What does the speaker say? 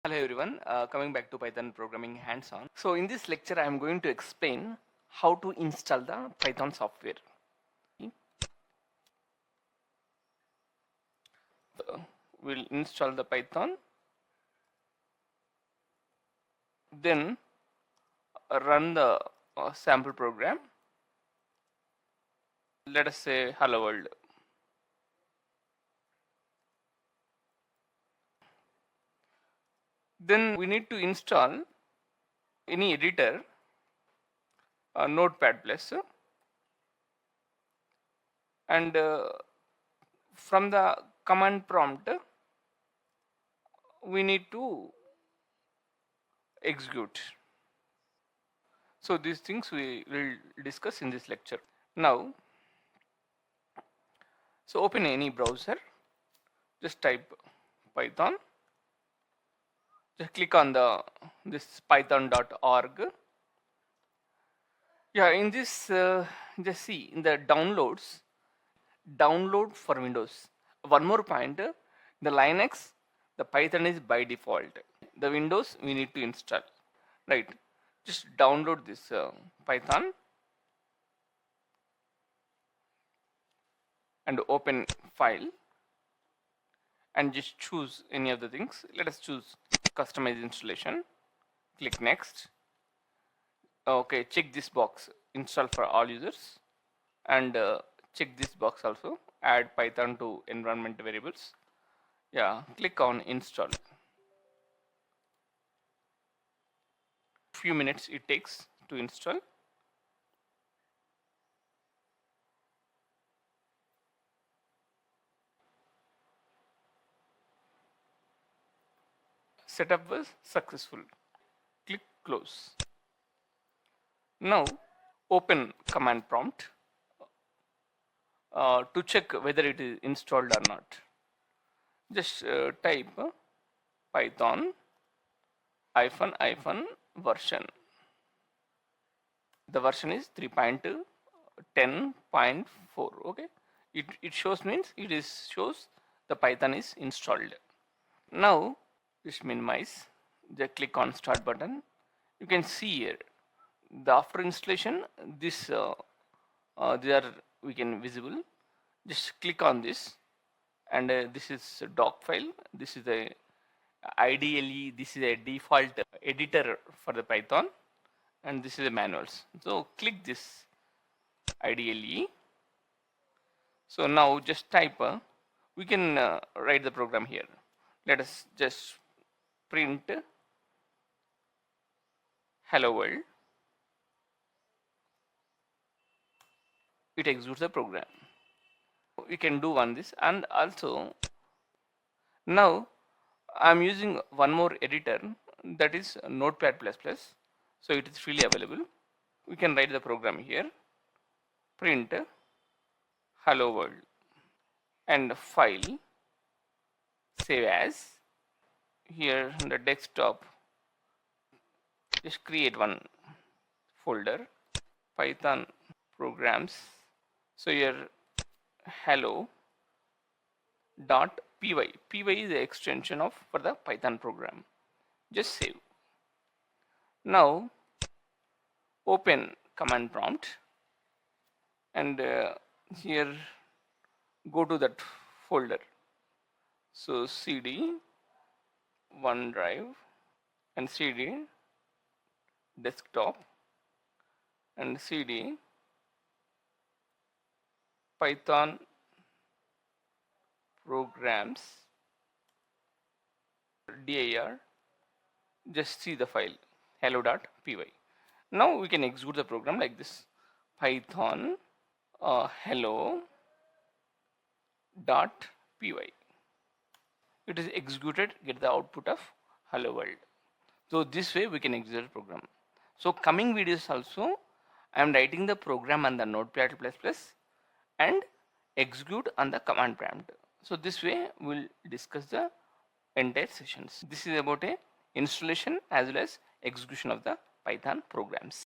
Hello everyone, coming back to Python programming hands-on. So in this lecture I am going to explain how to install the Python software. We'll install the Python, then run the sample program. Let us say hello world. Then we need to install any editor, Notepad+, and from the command prompt we need to execute. So these things we will discuss in this lecture. Now, so open any browser, just type Python, just click on this python.org. Yeah, in this just see in the downloads, download for Windows. One more point, the Linux, the Python is by default. The Windows we need to install, right? Just download this Python and open file and just choose any of the things. Let us choose customize installation. Click next. Okay, check this box, install for all users, and check this box also, add Python to environment variables. Yeah, click on install. Few minutes it takes to install. Setup was successful. Click close. Now open command prompt to check whether it is installed or not. Just type Python -version. The version is 3.10.4. okay, it shows means it is shows the Python is installed. Now just minimize, just click on start button. You can see here the after installation this there we can visible. Just click on this, and this is a doc file. This is a ideally this is a default editor for the Python, and this is the manuals. So click this IDLE. So now just type we can write the program here. Let us just print hello world. It executes the program. We can do one this, and also now I'm using one more editor, that is Notepad++. So it is freely available. We can write the program here. Print hello world and file, save as. Here in the desktop, just create one folder, Python programs. So here hello.py. py is the extension of for the Python program. Just save. Now open command prompt, and here go to that folder. So cd OneDrive and cd desktop and cd Python programs dir. Just see the file hello.py. Now we can execute the program like this: Python hello.py. It is executed, get the output of hello world. So this way we can execute the program. So coming videos also I am writing the program on the Notepad++ and execute on the command prompt. So this way we will discuss the entire sessions. This is about a installation as well as execution of the Python programs.